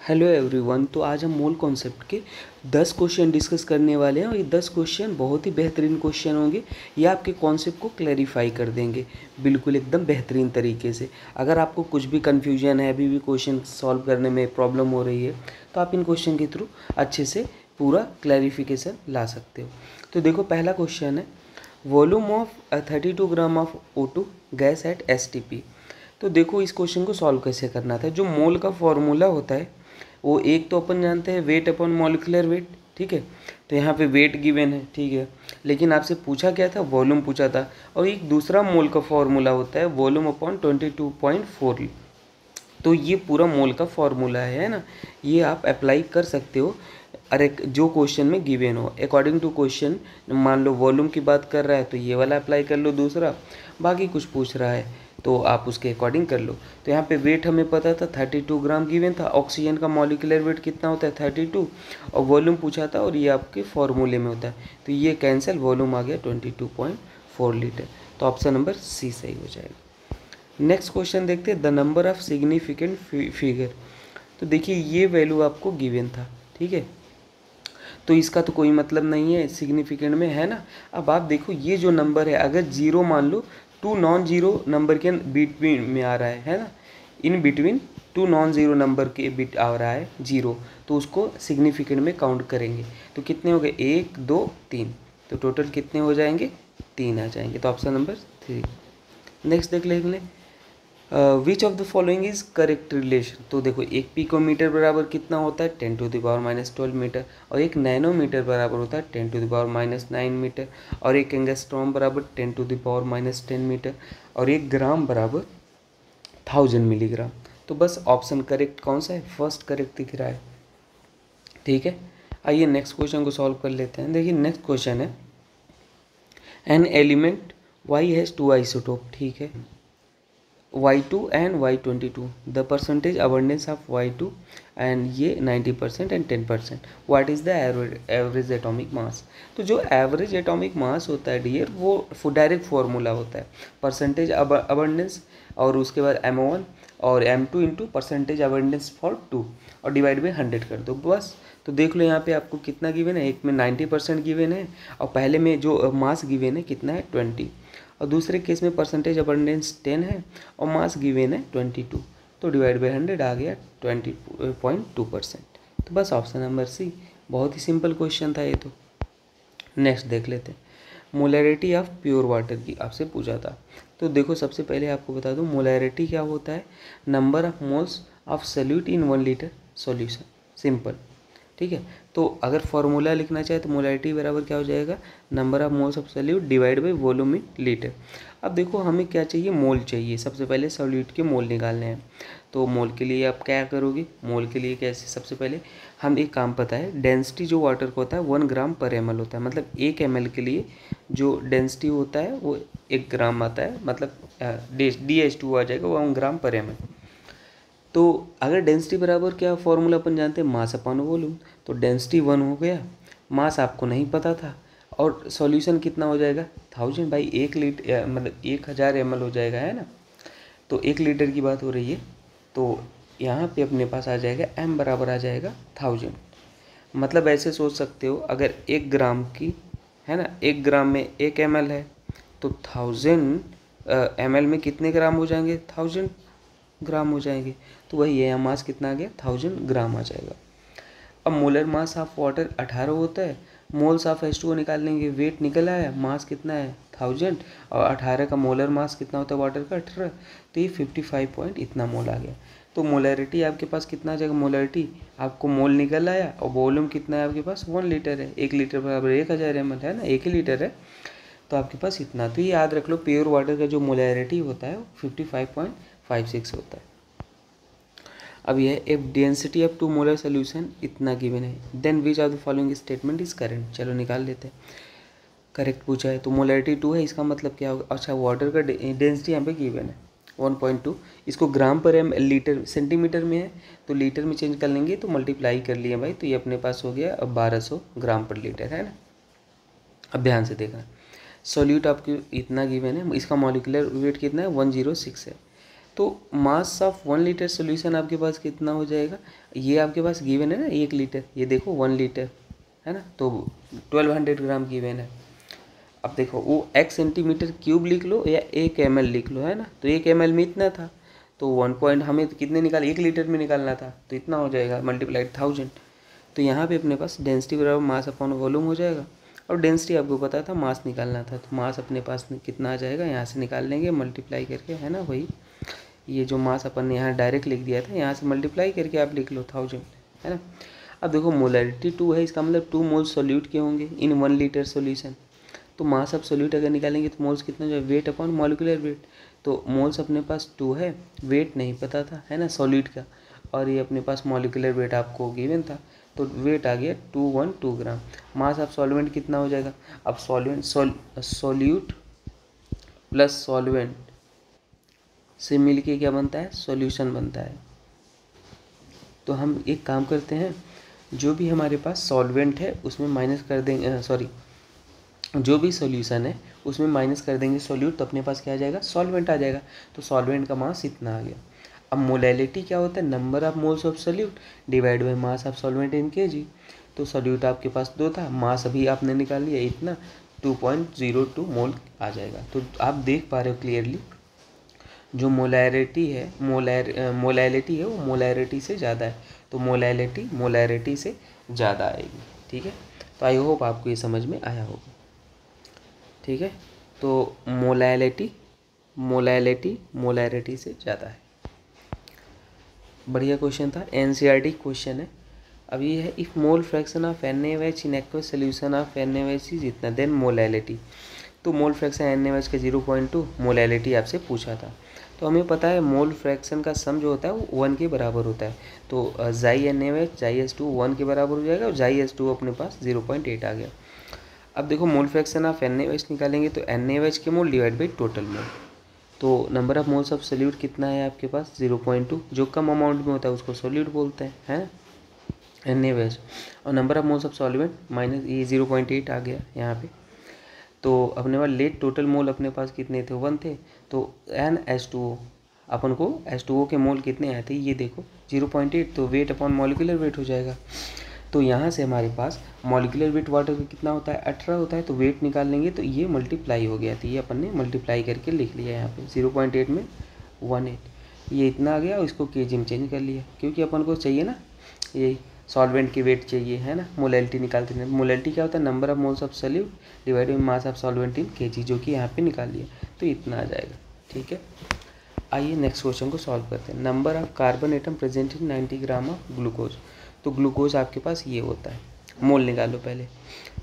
Hello everyone. तो आज हम मोल कॉन्सेप्ट के 10 क्वेश्चन डिस्कस करने वाले हैं और ये 10 क्वेश्चन बहुत ही बेहतरीन क्वेश्चन होंगे। ये आपके कॉन्सेप्ट को क्लैरिफाई कर देंगे बिल्कुल एकदम बेहतरीन तरीके से। अगर आपको कुछ भी कन्फ्यूजन है, अभी भी क्वेश्चन सॉल्व करने में प्रॉब्लम हो रही है, तो आप इन क्वेश्चन के थ्रू अच्छे से पूरा क्लैरिफिकेशन ला सकते हो। तो देखो, पहला क्वेश्चन है volume of 32 gram of O2 gas at STP। तो देखो, इस क्वेश्चन को सॉल्व कैसे करना था। जो मोल का फॉर्मूला होता है वो एक तो अपन जानते हैं वेट अपॉन मॉलिक्यूलर वेट, ठीक है। तो यहाँ पे वेट गिवन है, ठीक है, लेकिन आपसे पूछा क्या था, वॉल्यूम पूछा था। और एक दूसरा मोल का फॉर्मूला होता है वॉल्यूम अपॉन 22.4। तो ये पूरा मोल का फॉर्मूला है ना, ये आप अप्लाई कर सकते हो। अरे जो क्वेश्चन में गिवन हो अकॉर्डिंग टू क्वेश्चन, मान लो वॉल्यूम की बात कर रहा है तो ये वाला अप्लाई कर लो, दूसरा बाकी कुछ पूछ रहा है तो आप उसके अकॉर्डिंग कर लो। तो यहाँ पे वेट हमें पता था 32 ग्राम गिवन था, ऑक्सीजन का मॉलिक्यूलर वेट कितना होता है 32, और वॉल्यूम पूछा था और ये आपके फॉर्मूले में होता है। तो ये कैंसिल, वॉल्यूम आ गया 22.4 लीटर। तो ऑप्शन नंबर सी सही हो जाएगा। नेक्स्ट क्वेश्चन देखते हैं, the number of significant figure. तो देखिए ये वैल्यू आपको गिवन था, ठीक है, तो इसका तो कोई मतलब नहीं है सिग्निफिकेंट में, है ना। अब आप देखो ये जो नंबर है, अगर जीरो मान लो, टू नॉन जीरो नंबर के बिटवीन में आ रहा है ना, in between two non zero number के बिट आ रहा है जीरो, तो उसको सिग्निफिकेंट में काउंट करेंगे। तो कितने हो गए, 1 2 3, तो टोटल कितने हो जाएंगे, 3 आ जाएंगे। तो ऑप्शन नंबर 3। नेक्स्ट देख लेंगे, विच of the following is correct relation. तो देखो, एक पिकोमीटर बराबर कितना होता है 10⁻⁻12 मीटर, और एक नैनोमीटर बराबर होता है 10⁻⁹ मीटर, और एक एंगस्ट्रॉम बराबर 10⁻⁻10 मीटर, और एक ग्राम बराबर 1000 मिलीग्राम। तो बस ऑप्शन करेक्ट कौन सा है, फर्स्ट करेक्ट दिख रहा है, ठीक है। आइए नेक्स्ट क्वेश्चन को सॉल्व कर लेते हैं। देखिए नेक्स्ट क्वेश्चन है, an element Y has 2 isotope, ठीक है, Y2 and Y22, the percentage abundance of Y2 and ये 90% and 10%, what is the average atomic mass. तो जो एवरेज एटॉमिक मास होता है डियर, वो डायरेक्ट फार्मूला होता है परसेंटेज अबंडेंस और उसके बाद M1 और M2 into percentage abundance for 2 और डिवाइड बाई 100 कर दो बस। तो देख लो यहाँ पे आपको कितना गिवन है, एक में 90% गिवन है और पहले में जो मास गिवन है कितना है 20, और दूसरे केस में परसेंटेज अबंडेंस 10 है और मास गिवन है 22, तो डिवाइड बाई 100 आ गया 20.2%। तो बस ऑप्शन नंबर सी, बहुत ही सिंपल क्वेश्चन था ये तो। नेक्स्ट देख लेते हैं, मोलैरिटी ऑफ प्योर वाटर की आपसे पूछा था। तो देखो सबसे पहले आपको बता दूं मोलैरिटी क्या होता है, number of moles of solute in 1 litre solution, simple, ठीक है। तो अगर फॉर्मूला लिखना चाहे तो मोलैरिटी बराबर क्या हो जाएगा, number of moles of solute divide by volume in litre. अब देखो हमें क्या चाहिए, मोल चाहिए। सबसे पहले सॉल्यूट के मोल निकालने हैं, तो मोल के लिए आप क्या करोगे, मोल के लिए कैसे, सबसे पहले हम एक काम पता है, डेंसिटी जो वाटर का होता है 1 ग्राम पर ml होता है, मतलब 1 ml के लिए जो डेंसिटी होता है वो 1 ग्राम आता है, मतलब DH2 आ जाएगा 1 ग्राम पर ml। तो अगर डेंसिटी बराबर क्या फॉर्मूला अपन जानते हैं, मास अपॉन वॉल्यूम, तो डेंसिटी 1 हो गया, मास आपको नहीं पता था, और सॉल्यूशन कितना हो जाएगा 1000 बाई 1 लीटर, मतलब 1000 ml हो जाएगा, है ना। तो 1 लीटर की बात हो रही है, तो यहाँ पे अपने पास आ जाएगा m बराबर आ जाएगा 1000। मतलब ऐसे सोच सकते हो, अगर 1 ग्राम की, है ना, 1 ग्राम में 1 ml है, तो 1000 ml में कितने ग्राम हो जाएंगे, 1000 ग्राम हो जाएंगे। तो वही है, मास कितना आ गया 1000 ग्राम आ जाएगा। अब मोलर मास ऑफ वाटर 18 होता है, मोल्स ऑफ H2O निकाल लेंगे, वेट निकल आया, मास कितना है 1000 और 18 का मोलर मास कितना होता है वाटर का 18, तो ये 55 पॉइंट इतना मोल आ गया। तो मोलैरिटी आपके पास कितना आ जाएगा, मोलैरिटी आपको मोल निकल आया, और वॉल्यूम कितना है आपके पास 1 लीटर है, 1 लीटर बराबर 1000 ml है ना, 1 ही लीटर है, तो आपके पास इतना। तो ये याद रख लो, प्योर वाटर का जो मोलैरिटी होता है वो 55.56 होता है। अब यह if density of 2 molar solution इतना गिवन है, then which of the following statement is correct. चलो निकाल लेते हैं, करेक्ट पूछा है तो मोलैरिटी 2 है, इसका मतलब क्या होगा, अच्छा वाटर का डेंसिटी यहाँ पे गिवन है 1.2, इसको ग्राम पर एम लीटर सेंटीमीटर में है, तो लीटर में चेंज कर लेंगे तो मल्टीप्लाई कर लिए भाई, तो ये अपने पास हो गया अब 1200 ग्राम पर लीटर, है ना। अब ध्यान से देखना, सॉल्यूट आपकी इतना गिवन है, इसका मॉलिक्यूलर वेट कितना है 106 है, तो मास ऑफ 1 लीटर सोल्यूशन आपके पास कितना हो जाएगा, ये आपके पास गिवन है ना 1 लीटर, ये देखो 1 लीटर है ना, तो 1200 ग्राम गिवन है। अब देखो वो x सेंटीमीटर क्यूब लिख लो या 1 ml लिख लो, है ना, तो 1 ml में इतना था, तो 1 पॉइंट हमें तो कितने निकाल 1 लीटर में निकालना था, तो इतना हो जाएगा मल्टीप्लाइड 1000। तो यहाँ पे अपने पास डेंसिटी बराबर मास अपॉन वॉल्यूम हो जाएगा, और डेंसिटी आपको पता था, मास निकालना था, तो मास अपने पास कितना आ जाएगा, यहाँ से निकाल लेंगे मल्टीप्लाई करके, है ना, वही ये जो मास अपन ने यहाँ डायरेक्ट लिख दिया था, यहाँ से मल्टीप्लाई करके आप लिख लो 1000, है ना। अब देखो मोलैरिटी 2 है, इसका मतलब 2 मोल सोल्यूट के होंगे इन 1 लीटर सोल्यूशन। तो मास ऑफ सोल्यूट अगर निकालेंगे तो मोल्स कितना जो है, वेट अपॉन मॉलिक्यूलर वेट, तो मोल्स अपने पास 2 है, वेट नहीं पता था, है ना, सोल्यूट का, और ये अपने पास मॉलिक्यूलर वेट आपको गिवन था, तो वेट आ गया 212 ग्राम। मास ऑफ सॉल्वेंट कितना हो जाएगा, अब सोल्यूट प्लस सॉल्वेंट से मिलके क्या बनता है, सॉल्यूशन बनता है। तो हम एक काम करते हैं, जो भी हमारे पास सॉल्वेंट है उसमें माइनस कर देंगे, जो भी सॉल्यूशन है उसमें माइनस कर देंगे सोल्यूट, तो अपने पास क्या आ जाएगा, सॉल्वेंट आ जाएगा। तो सॉल्वेंट का मास इतना आ गया। अब मोलैलिटी क्या होता है, number of moles of solute divide by mass of solvent in kg। तो सोल्यूट आपके पास 2 था, मास अभी आपने निकाल लिया इतना, 2.02 मोल आ जाएगा। तो आप देख पा रहे हो क्लियरली, जो मोलैरिटी है मोलैलिटी है वो मोलैरिटी से ज़्यादा है, तो मोलैरिटी से ज़्यादा आएगी। ठीक है, तो आई होप आपको ये समझ में आया होगा। ठीक है, तो मोलैरिटी से ज़्यादा है। बढ़िया क्वेश्चन था, एनसीईआरटी क्वेश्चन है। अब ये है, if mole fraction of NaOH in aqueous solution of NaOH is इतना, देन मोलैलिटी। तो मोल फ्रैक्शन NaOH का 0.2, मोलैलिटी आपसे पूछा था। तो हमें पता है मोल फ्रैक्शन का सम जो होता है वो 1 के बराबर होता है, तो जाई NaOH जाई H2 1 के बराबर हो जाएगा, और जाई H2 अपने पास 0.8 आ गया। अब देखो मोल फ्रैक्शन ऑफ NaOH निकालेंगे, तो NaOH के mole divide by total mole, तो number of moles of solute कितना है आपके पास, 0.2, जो कम अमाउंट में होता है उसको सोल्यूट बोलते हैं, है ना, NaOH। और number of moles of solvent minus ये 0.8 आ गया यहाँ पे। तो अपने पास लेट टोटल मोल अपने पास कितने थे, 1 थे, तो NH2O अपन को H2O के मोल कितने आए थे, ये देखो 0.8, तो वेट अपॉन मॉलिक्यूलर वेट हो जाएगा। तो यहाँ से हमारे पास मॉलिक्यूलर वेट वाटर का कितना होता है, 18 होता है, तो वेट निकाल लेंगे, तो ये मल्टीप्लाई हो गया, तो ये अपन ने मल्टीप्लाई करके लिख लिया यहाँ पे, 0.8 में 18, ये इतना आ गया, और इसको kg में चेंज कर लिया, क्योंकि अपन को चाहिए ना ये सॉल्वेंट की वेट चाहिए, है ना, मोलैलिटी निकालते हैं। मोलैलिटी क्या होता है, number of moles of solute divide by mass of solvent in kg, जो कि यहाँ पे निकाल लिया, तो इतना आ जाएगा। ठीक है, आइए नेक्स्ट क्वेश्चन को सॉल्व करते हैं। Number of carbon atom present in 90 gram of glucose. तो ग्लूकोज आपके पास ये होता है, मोल निकालो पहले,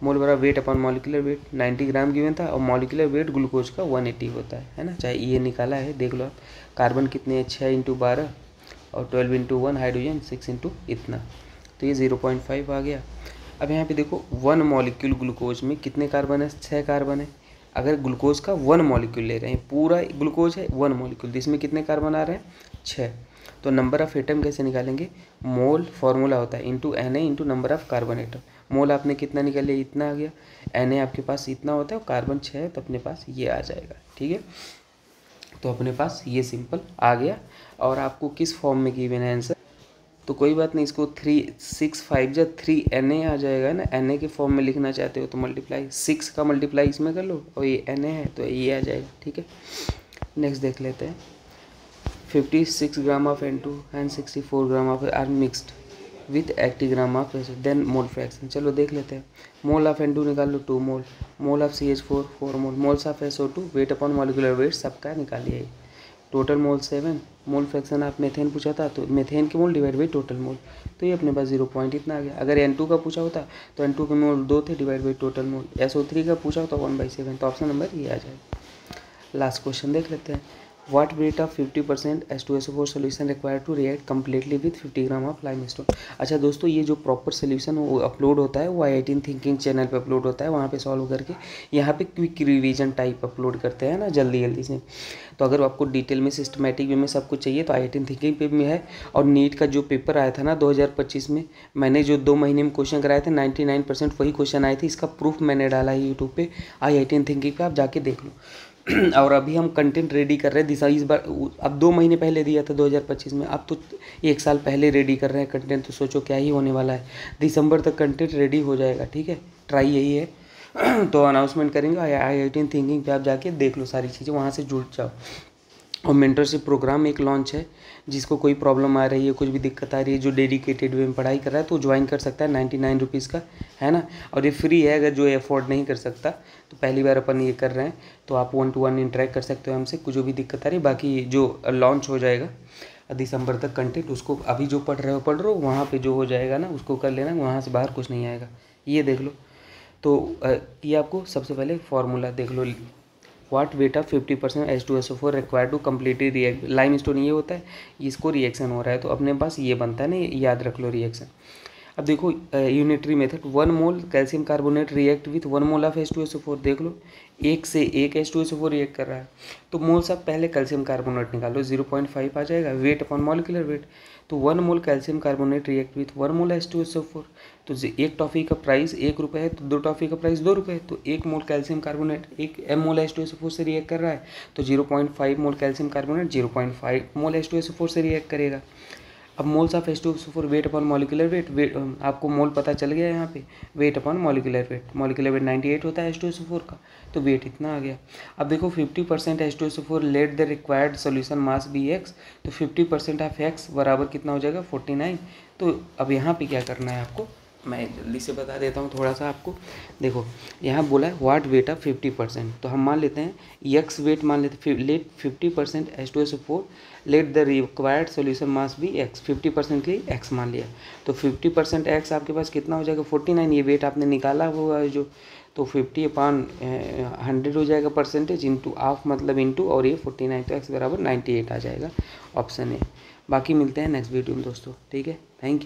मोल बराबर वेट अपॉन मॉलिक्यूलर वेट, 90 ग्राम गिवन था, और मॉलिक्यूलर वेट ग्लूकोज का 180 होता है ना, चाहे ये निकाला है, देख लो आप। कार्बन कितने, 6 × 12 और 12 × 1 हाइड्रोजन 6 × इतना, तो ये 0.5 आ गया। अब यहाँ पे देखो 1 मॉलिक्यूल ग्लूकोज में कितने कार्बन है, 6 कार्बन है। अगर ग्लूकोज का 1 मॉलिक्यूल ले रहे हैं, पूरा ग्लूकोज है 1 मॉलिक्यूल, तो इसमें कितने कार्बन आ रहे हैं, 6। तो नंबर ऑफ एटम कैसे निकालेंगे, मोल फॉर्मूला होता है into Na into number of carbon atom. Mole आपने कितना निकाल लिया, इतना आ गया, Na आपके पास इतना होता है, और कार्बन 6 है, तो अपने पास ये आ जाएगा। ठीक है, तो अपने पास ये सिंपल आ गया। और आपको किस फॉर्म में गिवन है आंसर, तो कोई बात नहीं, इसको 3 6 5 जा 3 Na आ जाएगा ना, Na के फॉर्म में लिखना चाहते हो तो मल्टीप्लाई 6 का मल्टीप्लाई इसमें कर लो, और ये Na है तो ये आ जाएगा। ठीक है, नेक्स्ट देख लेते हैं। 56 gram of N2 and 64 gram of are mixed with 80 gram of then mole fraction. चलो देख लेते हैं। मोल ऑफ N2 निकाल लो 2 mole, mole of CH4 4 mole, moles of SO2 weight upon molecular weight सबका निकालिए, टोटल मोल 7। मोल फ्रैक्शन आप methane पूछा था, तो मेथेन के mole divide by total mole, तो ये अपने पास 0 पॉइंट इतना आ गया। अगर N2 का पूछा होता तो N2 के मोल 2 थे divide by total mole, SO3 का पूछा होता 1/7, तो ऑप्शन नंबर ये आ जाएगा। लास्ट क्वेश्चन देख लेते हैं। What rate of 50% H2SO4 solution required to react completely with 50 gram of limestone. अच्छा दोस्तों, ये जो प्रॉपर सोल्यूशन वो अपलोड होता है वो i18 थिंकिंग चैनल पे अपलोड होता है, वहाँ पे सॉल्व करके यहाँ पे क्विक रिवीजन टाइप अपलोड करते हैं ना, जल्दी से। तो अगर आपको डिटेल में सिस्टमेटिक वे में सब कुछ चाहिए तो i18 थिंकिंग पे में है। और नीट का जो पेपर आया था ना 2025 में, मैंने जो 2 महीने में क्वेश्चन कराए थे 99% वही क्वेश्चन आए थे। इसका प्रूफ मैंने डाला है यूट्यूब पे i18 थिंकिंग पे, आप जाके देख लो। और अभी हम कंटेंट रेडी कर रहे हैं दिशा इस बार, अब 2 महीने पहले दिया था 2025 में, अब तो 1 साल पहले रेडी कर रहे हैं कंटेंट, तो सोचो क्या ही होने वाला है। दिसंबर तक कंटेंट रेडी हो जाएगा, ठीक है, ट्राई यही है। तो अनाउंसमेंट करेंगे IIT थिंकिंग पे, आप जाके देख लो सारी चीज़ें, वहाँ से जुड़ जाओ। और मेंटरशिप प्रोग्राम एक लॉन्च है, जिसको कोई प्रॉब्लम आ रही है, कुछ भी दिक्कत आ रही है, जो डेडिकेटेड वे में पढ़ाई कर रहा है तो ज्वाइन कर सकता है, 99 रुपीज़ का है ना। और ये फ्री है, अगर जो अफोर्ड नहीं कर सकता, तो पहली बार अपन ये कर रहे हैं, तो आप 1 to 1 इंटरेक्ट कर सकते हो हमसे, कुछ जो भी दिक्कत आ रही है। बाकी जो लॉन्च हो जाएगा दिसंबर तक कंटेंट, उसको अभी जो पढ़ रहे हो वहाँ पर जो हो जाएगा ना, उसको कर लेना, वहाँ से बाहर कुछ नहीं आएगा। ये देख लो। तो ये आपको सबसे पहले फार्मूला देख लो, what weight of 50% H2SO4 required to completely react. Limestone ये होता है, इसको रिएक्शन हो रहा है, तो अपने पास ये बनता है ना, याद रख लो रिएक्शन। अब देखो unitary method, 1 mole calcium carbonate react with 1 mole of H2SO4, देख लो 1 से 1 H2SO4 रिएक्ट कर रहा है, तो मोल्स आप पहले कैल्शियम कार्बोनेट निकालो, 0.5 आ जाएगा, वेट अपॉन मॉलिक्यूलर वेट। तो 1 mole calcium carbonate react with 1 mole H2SO4, तो एक टॉफ़ी का प्राइस 1 रुपये है, तो 2 टॉफ़ी का प्राइस 2 रुपये, तो 1 mole calcium carbonate 1 mole H2SO4 से रिएक्ट कर रहा है, तो 0.5 मोल कैल्शियम कार्बोनेट 0.5 मोल H2SO4 से रिएक्ट करेगा। अब moles of H2SO4 wait upon molecular wait, आपको मोल पता चल गया यहाँ पे, वेट अपॉन मॉलिक्यूलर वेट 98 होता है H2SO4 का, तो वेट इतना आ गया। अब देखो 50% H2SO4 let the required solution mass be x, तो 50% ऑफ x बराबर कितना हो जाएगा 49। तो अब यहाँ पे क्या करना है आपको, मैं जल्दी से बता देता हूँ थोड़ा सा आपको। देखो यहाँ बोला है वाट वेट ऑफ 50%, तो हम मान लेते हैं x वेट मान लेते हैं, let 50% H2SO4 let the required solution mass भी x, 50% के लिए x मान लिया, तो 50% x आपके पास कितना हो जाएगा 49, ये वेट आपने निकाला हुआ है जो, तो 50/100 हो जाएगा परसेंटेज, इंटू ऑफ मतलब इंटू, और ये 49, तो x बराबर 98 आ जाएगा, ऑप्शन ए। बाकी मिलते हैं नेक्स्ट वीडियो में दोस्तों, ठीक है, थैंक यू।